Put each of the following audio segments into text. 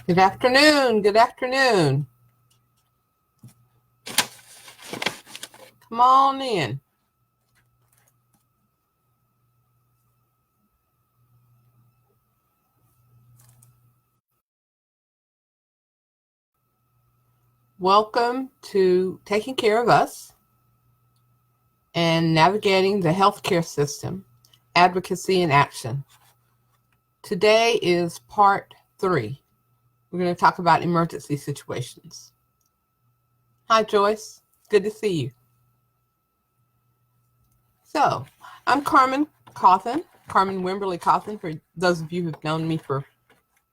Good afternoon. Good afternoon. Come on in. Welcome to Taking Care of Us and Navigating the Healthcare System, Advocacy and Action. Today is part 3. We're going to talk about emergency situations. Hi, Joyce. Good to see you. So, I'm Carmen Cawthon, Carmen Wimberly Cawthon, for those of you who've known me for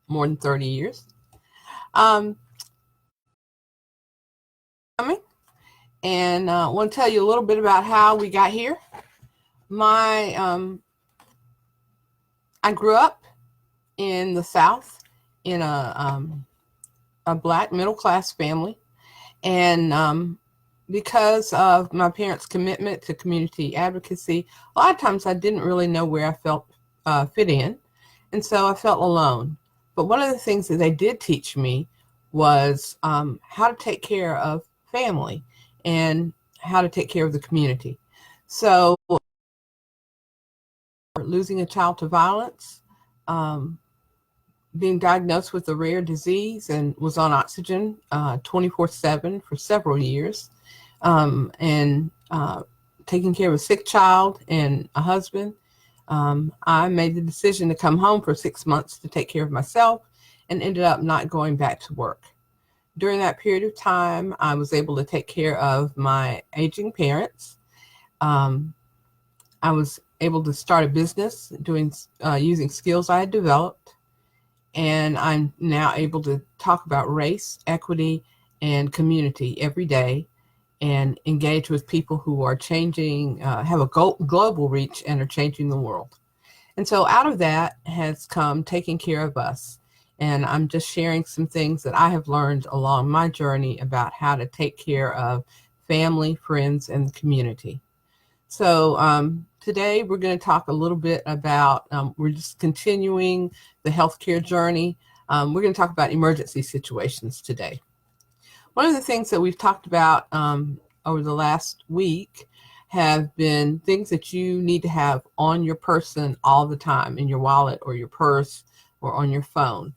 more than 30 years. And I want to tell you a little bit about how we got here. I grew up in the South in a Black middle-class family, and because of my parents' commitment to community advocacy, a lot of times I didn't really know where I felt fit in, and so I felt alone. But one of the things that they did teach me was how to take care of family and how to take care of the community. So losing a child to violence, being diagnosed with a rare disease and was on oxygen 24/7 for several years, and taking care of a sick child and a husband. I made the decision to come home for 6 months to take care of myself and ended up not going back to work. During that period of time, I was able to take care of my aging parents. I was able to start a business using skills I had developed, and I'm now able to talk about race, equity, and community every day and engage with people who are changing, have a global reach and are changing the world. And so out of that has come Taking Care of Us. And I'm just sharing some things that I have learned along my journey about how to take care of family, friends, and the community. So today we're going to talk a little bit about, we're just continuing the healthcare journey. We're going to talk about emergency situations today. One of the things that we've talked about over the last week have been things that you need to have on your person all the time, in your wallet or your purse or on your phone.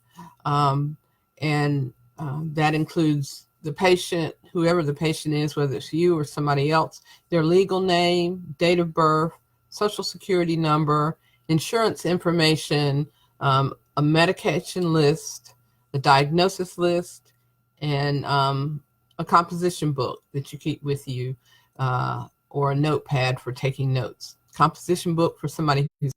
That includes the patient, whoever the patient is, whether it's you or somebody else, their legal name, date of birth, social security number, insurance information, a medication list, a diagnosis list, and a composition book that you keep with you, or a notepad for taking notes. Composition book for somebody who's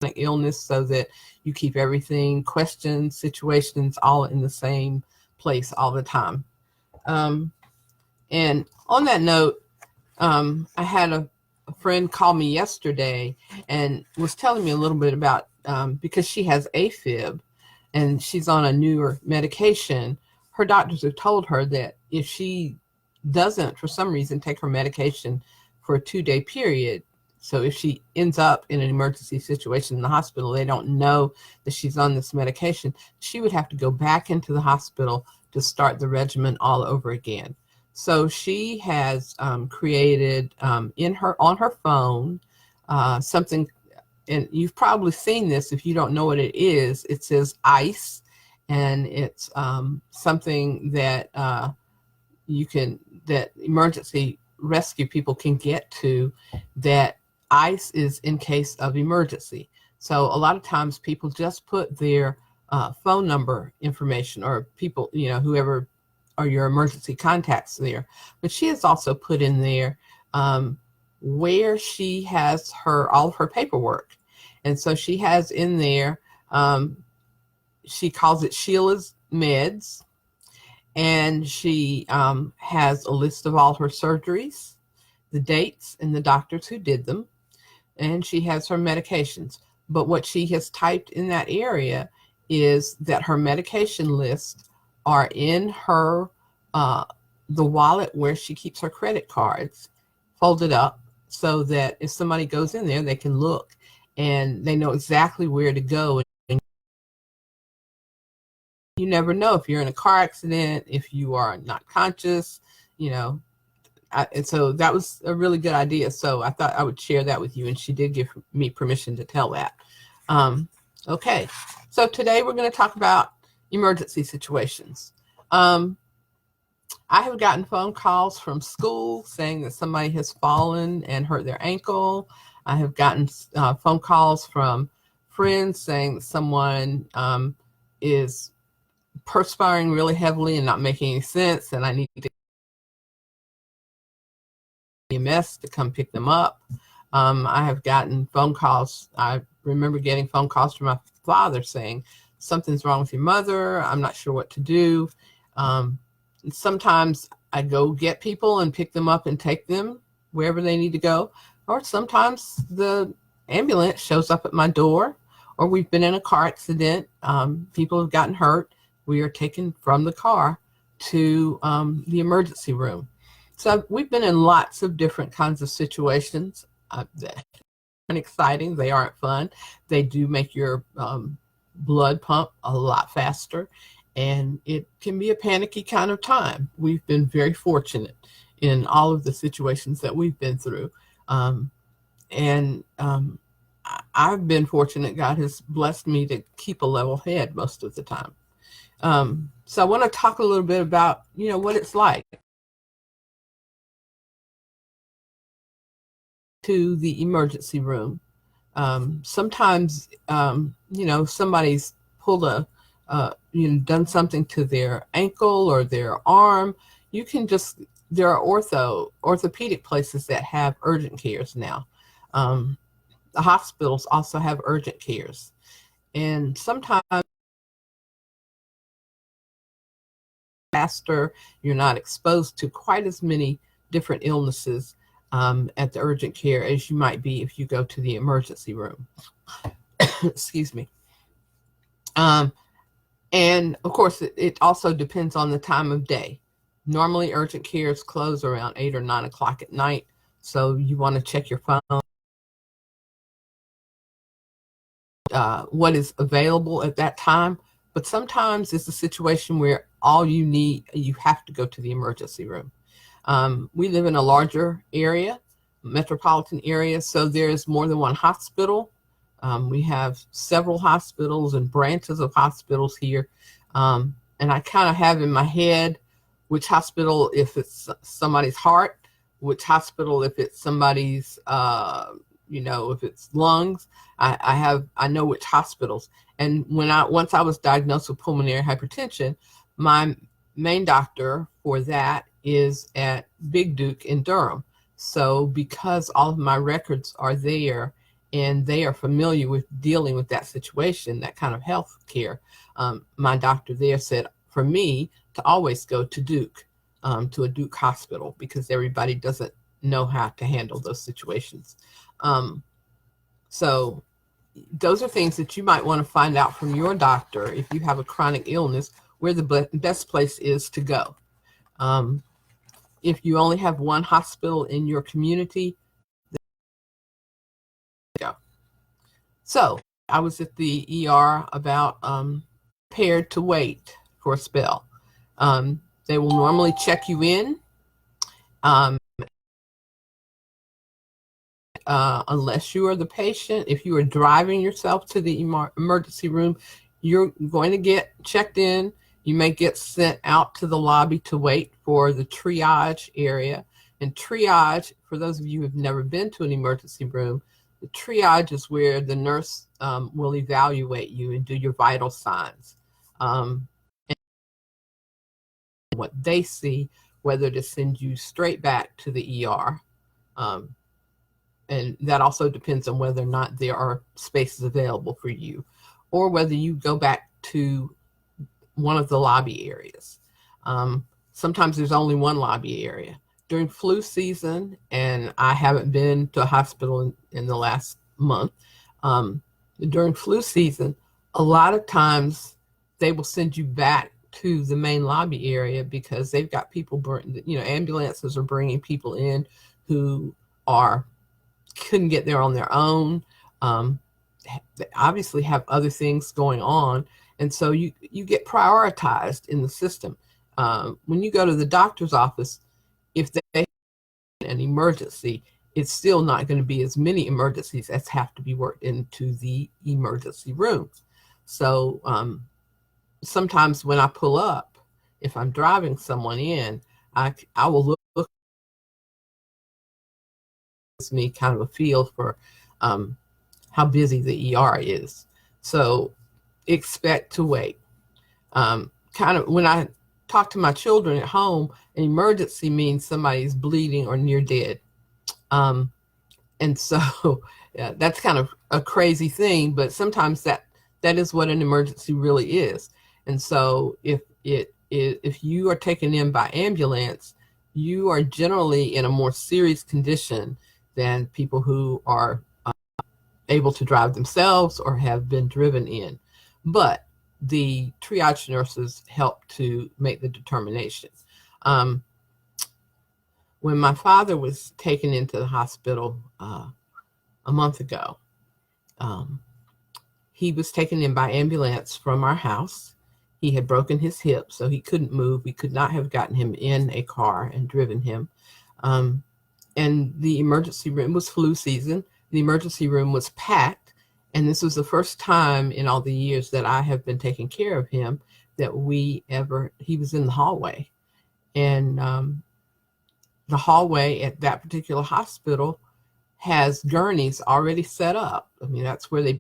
an illness, so that you keep everything, questions, situations, all in the same place all the time. And on that note, I had a friend call me yesterday and was telling me a little bit about, because she has AFib and she's on a newer medication, her doctors have told her that if she doesn't, for some reason, take her medication for a 2-day period, so if she ends up in an emergency situation in the hospital, they don't know that she's on this medication, she would have to go back into the hospital to start the regimen all over again. So she has created on her phone something, and you've probably seen this. If you don't know what it is, it says ICE, and it's something that that emergency rescue people can get to. That ICE is in case of emergency. So a lot of times people just put their phone number information, or people, whoever are your emergency contacts there. But she has also put in there where she has all of her paperwork. And so she has in there, she calls it Sheila's Meds. And she has a list of all her surgeries, the dates, and the doctors who did them. And she has her medications. But what she has typed in that area is that her medication lists are in her the wallet where she keeps her credit cards, folded up, so that if somebody goes in there, they can look and they know exactly where to go. And never know if you're in a car accident, if you are not conscious, you know. And so that was a really good idea. So I thought I would share that with you, and she did give me permission to tell that. Okay, so today we're going to talk about emergency situations. I have gotten phone calls from school saying that somebody has fallen and hurt their ankle. I have gotten phone calls from friends saying that someone is perspiring really heavily and not making any sense, and I need to EMS to come pick them up. I have gotten phone calls. I remember getting phone calls from my father saying, something's wrong with your mother. I'm not sure what to do. Sometimes I go get people and pick them up and take them wherever they need to go. Or sometimes the ambulance shows up at my door, or we've been in a car accident. People have gotten hurt. We are taken from the car to the emergency room. So we've been in lots of different kinds of situations that aren't exciting. They aren't fun. They do make your blood pump a lot faster, and it can be a panicky kind of time. We've been very fortunate in all of the situations that we've been through. I've been fortunate. God has blessed me to keep a level head most of the time. So I want to talk a little bit about, what it's like to the emergency room. Sometimes, somebody's pulled done something to their ankle or their arm. There are orthopedic places that have urgent cares now. The hospitals also have urgent cares. And sometimes faster, you're not exposed to quite as many different illnesses at the urgent care as you might be if you go to the emergency room. Excuse me. And of course, it also depends on the time of day. Normally, urgent cares close around 8 or 9 o'clock at night. So you want to check your phone, what is available at that time. But sometimes it's a situation where all you have to go to the emergency room. We live in a larger area, metropolitan area, so there's more than one hospital. We have several hospitals and branches of hospitals here. And I kind of have in my head which hospital if it's somebody's heart, which hospital if it's somebody's, if it's lungs. I know which hospitals. And once I was diagnosed with pulmonary hypertension, my main doctor for that is at Big Duke in Durham. So because all of my records are there and they are familiar with dealing with that situation, that kind of health care, my doctor there said for me to always go to Duke, to a Duke hospital, because everybody doesn't know how to handle those situations. So those are things that you might want to find out from your doctor if you have a chronic illness, where the best place is to go. If you only have one hospital in your community, go. So I was at the ER about prepared to wait for a spell. They will normally check you in unless you are the patient. If you are driving yourself to the emergency room, you're going to get checked in. You may get sent out to the lobby to wait for the triage area. And triage, for those of you who have never been to an emergency room, the triage is where the nurse will evaluate you and do your vital signs. And what they see, whether to send you straight back to the ER. And that also depends on whether or not there are spaces available for you, or whether you go back to one of the lobby areas. Sometimes there's only one lobby area. During flu season, and I haven't been to a hospital in the last month, during flu season, a lot of times they will send you back to the main lobby area because they've got people, ambulances are bringing people in who couldn't get there on their own, obviously have other things going on, and so you get prioritized in the system. When you go to the doctor's office, if they have an emergency, it's still not going to be as many emergencies as have to be worked into the emergency rooms. So sometimes when I pull up, if I'm driving someone in, I will look gives me kind of a feel for how busy the ER is. So expect to wait. Kind of when I talk to my children at home, an emergency means somebody's bleeding or near dead. And so yeah, that's kind of a crazy thing, but sometimes that is what an emergency really is. And so if you are taken in by ambulance, you are generally in a more serious condition than people who are able to drive themselves or have been driven in. But the triage nurses help to make the determination. When my father was taken into the hospital a month ago, he was taken in by ambulance from our house. He had broken his hip, so he couldn't move. We could not have gotten him in a car and driven him. And the emergency room was flu season. The emergency room was packed. And this was the first time in all the years that I have been taking care of him that he was in the hallway. And the hallway at that particular hospital has gurneys already set up. I mean, that's where they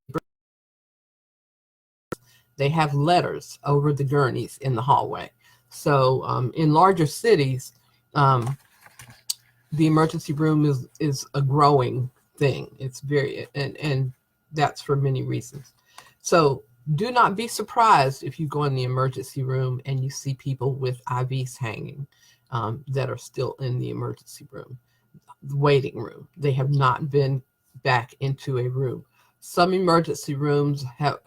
have letters over the gurneys in the hallway. So in larger cities, the emergency room is a growing thing. It's very, and that's for many reasons. So do not be surprised if you go in the emergency room and you see people with IVs hanging that are still in the emergency room, the waiting room. They have not been back into a room. Some emergency rooms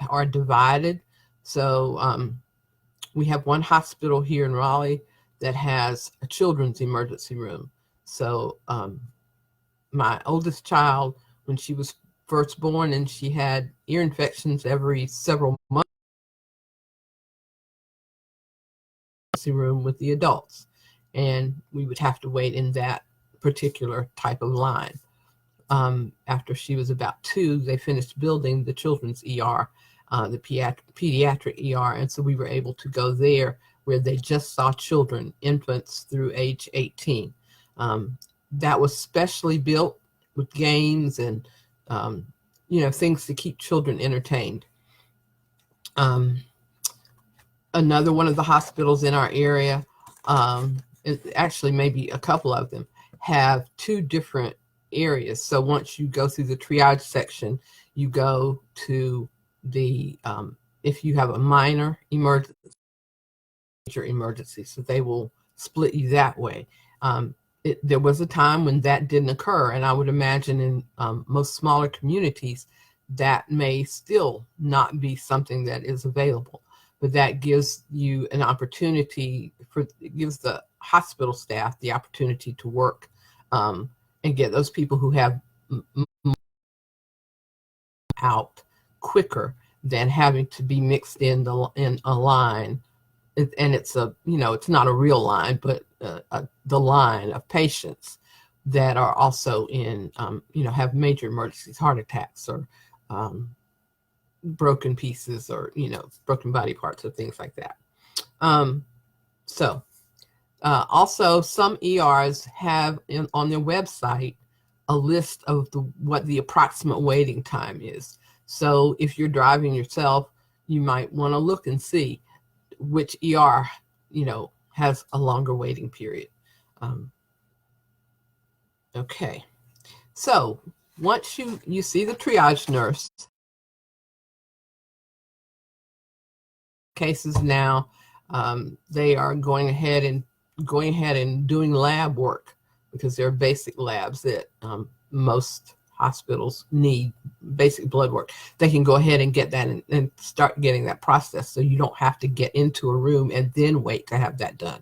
are divided. So we have one hospital here in Raleigh that has a children's emergency room. So my oldest child, when she was first born and she had ear infections every several months, room with the adults, and we would have to wait in that particular type of line. After she was about 2, they finished building the children's ER, the pediatric ER, and so we were able to go there where they just saw children, infants through age 18. That was specially built with games and things to keep children entertained. Another one of the hospitals in our area, actually maybe a couple of them, have 2 different areas. So once you go through the triage section, you go to the if you have a minor emergency, major emergency, so they will split you that way. There was a time when that didn't occur, and I would imagine in most smaller communities that may still not be something that is available, but that gives you an opportunity it gives the hospital staff the opportunity to work and get those people who have out quicker than having to be mixed in a line. And it's it's not a real line, but the line of patients that are also in, have major emergencies, heart attacks or broken pieces or, broken body parts or things like that. Also some ERs have on their website a list of what the approximate waiting time is. So if you're driving yourself, you might want to look and see which ER, has a longer waiting period. Okay. So once you see the triage nurse, cases now, they are going ahead and doing lab work because there are basic labs that most hospitals need, basic blood work. They can go ahead and get that and start getting that process, so you don't have to get into a room and then wait to have that done.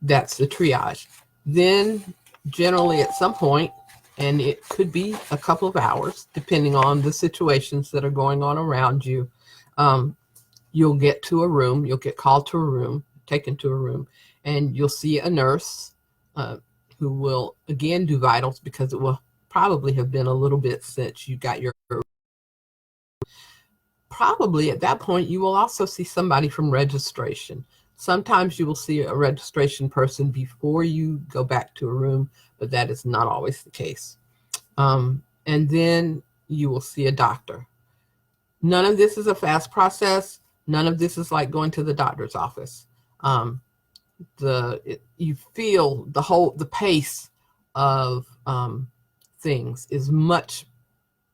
That's the triage. Then generally at some point and it could be a couple of hours, depending on the situations that are going on around you. You'll get to a room, you'll get called to a room, taken to a room, and you'll see a nurse who will again do vitals, because it will probably have been a little bit since you got your. Probably at that point, you will also see somebody from registration. Sometimes you will see a registration person before you go back to a room, but that is not always the case. And then you will see a doctor. None of this is a fast process. None of this is like going to the doctor's office. You feel the pace of things is much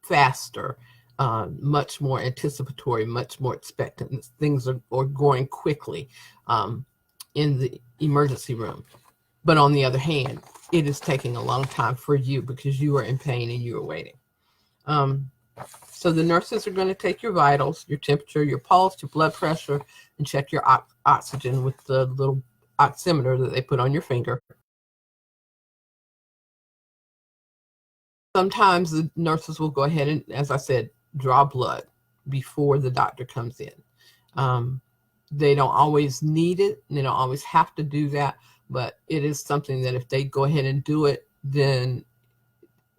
faster, much more anticipatory, much more expectant. Things are going quickly in the emergency room. But on the other hand, it is taking a long time for you because you are in pain and you are waiting. So the nurses are going to take your vitals, your temperature, your pulse, your blood pressure, and check your oxygen with the little oximeter that they put on your finger. Sometimes the nurses will go ahead and, as I said, draw blood before the doctor comes in. They don't always need it. They don't always have to do that, but it is something that if they go ahead and do it, then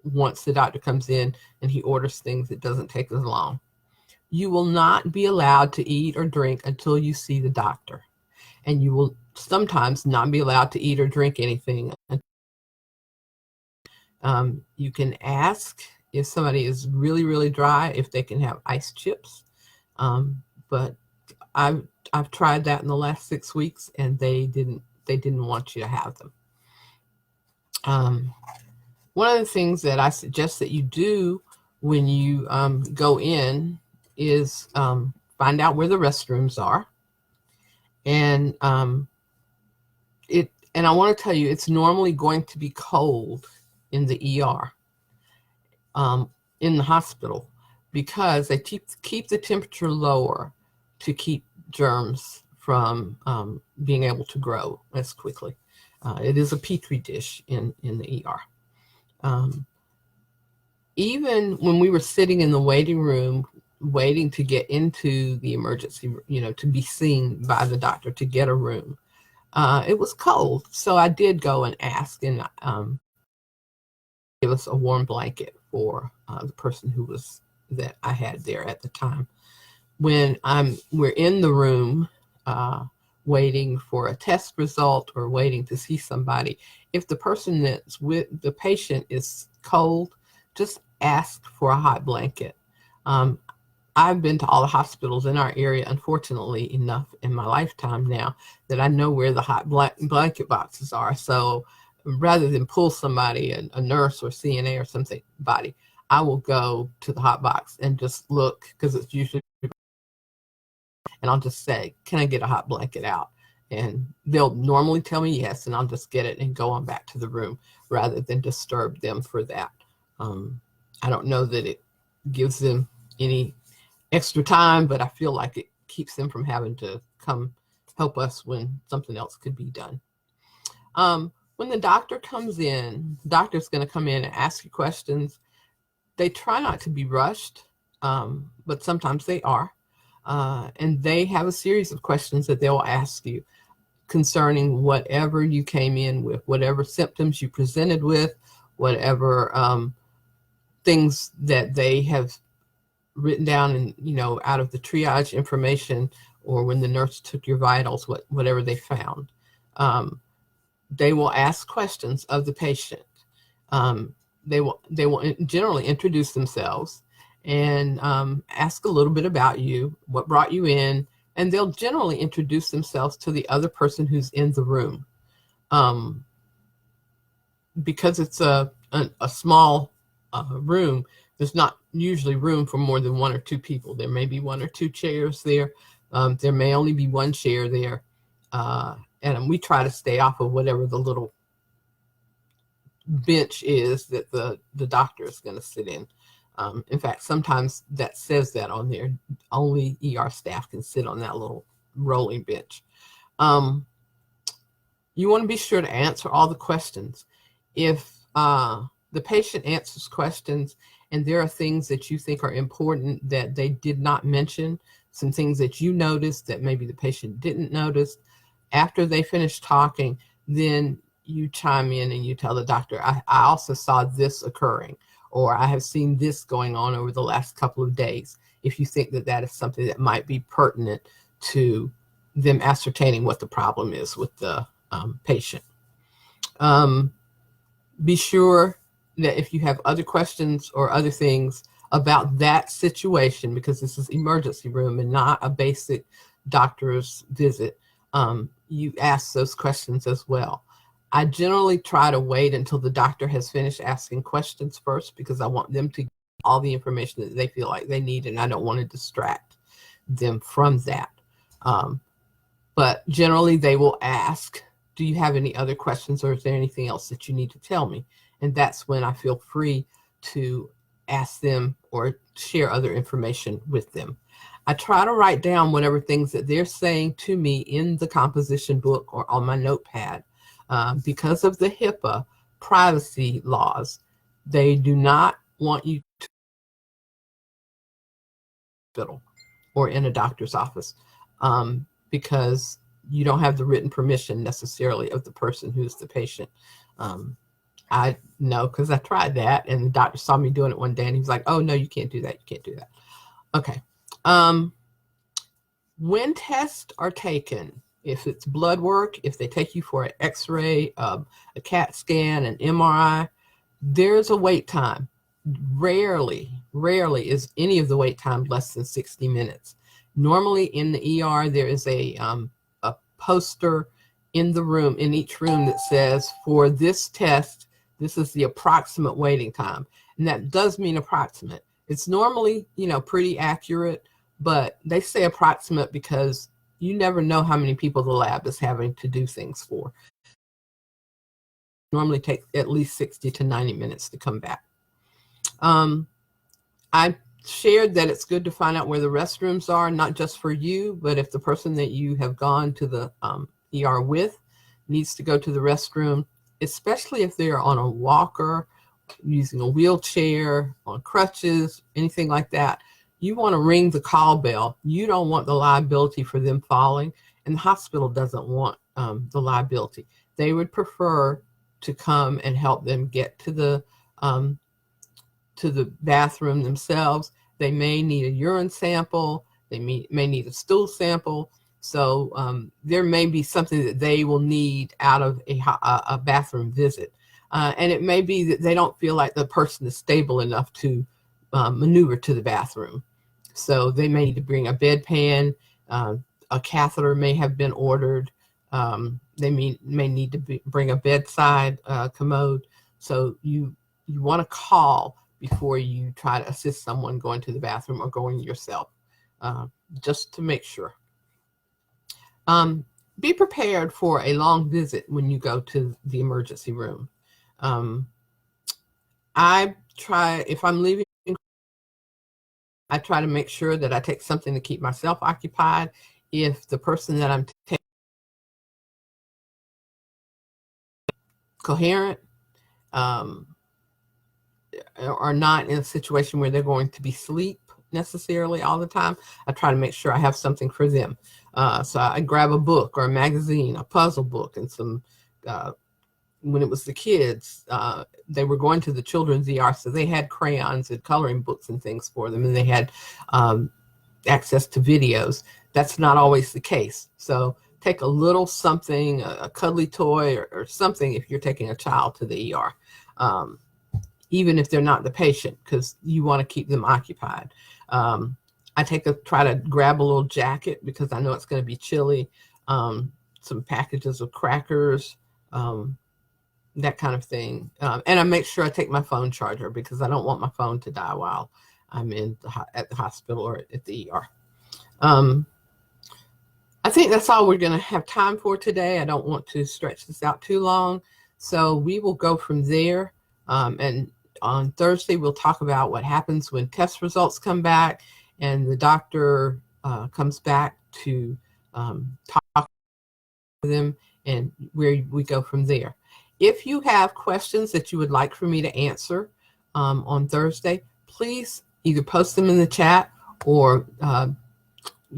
once the doctor comes in and he orders things, it doesn't take as long. You will not be allowed to eat or drink until you see the doctor. And you will sometimes not be allowed to eat or drink anything. You can ask if somebody is really, really dry, if they can have ice chips. But I've tried that in the last 6 weeks, and they didn't want you to have them. One of the things that I suggest that you do when you go in is find out where the restrooms are. And I want to tell you, it's normally going to be cold in the ER, in the hospital, because they keep the temperature lower to keep germs from being able to grow as quickly. It is a petri dish in the ER. Even when we were sitting in the waiting room, waiting to get into the emergency, to be seen by the doctor, to get a room, it was cold. So I did go and ask, and give us a warm blanket for the person that I had there at the time. When we're in the room waiting for a test result or waiting to see somebody, if the person that's with the patient is cold, just ask for a hot blanket. I've been to all the hospitals in our area, unfortunately enough, in my lifetime now, that I know where the hot blanket boxes are. So rather than pull somebody, a nurse or CNA or somebody, I will go to the hot box and just look, because it's usually, and I'll just say, can I get a hot blanket out? And they'll normally tell me yes, and I'll just get it and go on back to the room rather than disturb them for that. I don't know that it gives them any extra time, but I feel like it keeps them from having to come help us when something else could be done. When the doctor comes in, the doctor's going to come in and ask you questions. They try not to be rushed, but sometimes they are. And they have a series of questions that they'll ask you concerning whatever you came in with, whatever symptoms you presented with, whatever things that they have written down and, out of the triage information, or when the nurse took your vitals, whatever they found. They will ask questions of the patient. They will generally introduce themselves and ask a little bit about you, what brought you in, and they'll generally introduce themselves to the other person who's in the room. Because it's a small room, there's not usually room for more than one or two people. There may be one or two chairs there. There may only be one chair there. And we try to stay off of whatever the little bench is that the doctor is going to sit in. In fact, sometimes that says that on there. Only ER staff can sit on that little rolling bench. You want to be sure to answer all the questions. If the patient answers questions and there are things that you think are important that they did not mention, some things that you noticed that maybe the patient didn't notice, after they finish talking, then you chime in and you tell the doctor, I also saw this occurring, or I have seen this going on over the last couple of days, if you think that that is something that might be pertinent to them ascertaining what the problem is with the patient. Be sure that if you have other questions or other things about that situation, because this is emergency room and not a basic doctor's visit, you ask those questions as well. I generally try to wait until the doctor has finished asking questions first, because I want them to get all the information that they feel like they need, and I don't want to distract them from that. But generally they will ask, do you have any other questions, or is there anything else that you need to tell me? And that's when I feel free to ask them or share other information with them. I try to write down whatever things that they're saying to me in the composition book or on my notepad. Because of the HIPAA privacy laws, they do not want you to hospital or in a doctor's office, because you don't have the written permission necessarily of the person who's the patient. I know because I tried that, and the doctor saw me doing it one day and he was like, oh no, you can't do that, you can't do that. Okay. When tests are taken, if it's blood work, if they take you for an x-ray, a CAT scan, an MRI, there's a wait time. Rarely is any of the wait time less than 60 minutes. Normally in the ER, there is a poster in the room, in each room, that says, for this test, this is the approximate waiting time. And that does mean approximate. It's normally, pretty accurate, but they say approximate because you never know how many people the lab is having to do things for. Normally take at least 60 to 90 minutes to come back. I shared that it's good to find out where the restrooms are, not just for you, but if the person that you have gone to the ER with needs to go to the restroom, especially if they're on a walker, using a wheelchair, on crutches, anything like that, you want to ring the call bell. You don't want the liability for them falling, and the hospital doesn't want the liability. They would prefer to come and help them get to the bathroom themselves. They may need a urine sample. They may need a stool sample. So there may be something that they will need out of a bathroom visit. And it may be that they don't feel like the person is stable enough to maneuver to the bathroom. So they may need to bring a bedpan. A catheter may have been ordered. They may need to bring a bedside commode. So you want to call before you try to assist someone going to the bathroom or going yourself, just to make sure. Be prepared for a long visit when you go to the emergency room. I try, if I'm leaving, I try to make sure that I take something to keep myself occupied. If the person that I'm taking coherent, are not in a situation where they're going to be asleep necessarily all the time, I try to make sure I have something for them. So I grab a book or a magazine, a puzzle book, and some, when it was the kids, they were going to the children's ER, so they had crayons and coloring books and things for them, and they had access to videos. That's not always the case. So take a little something, a cuddly toy or something if you're taking a child to the ER. Even if they're not the patient, because you want to keep them occupied. I try to grab a little jacket because I know it's going to be chilly, some packages of crackers, that kind of thing. And I make sure I take my phone charger because I don't want my phone to die while I'm at the hospital or at the ER. I think that's all we're going to have time for today. I don't want to stretch this out too long. So we will go from there. And on Thursday, we'll talk about what happens when test results come back and the doctor comes back to talk to them, and where we go from there. If you have questions that you would like for me to answer on Thursday, please either post them in the chat or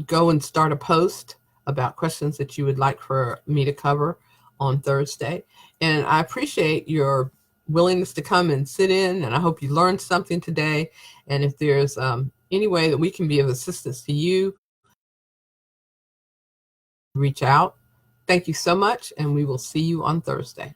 go and start a post about questions that you would like for me to cover on Thursday. And I appreciate your willingness to come and sit in, and I hope you learned something today. And if there's any way that we can be of assistance to you, reach out. Thank you so much, and we will see you on Thursday.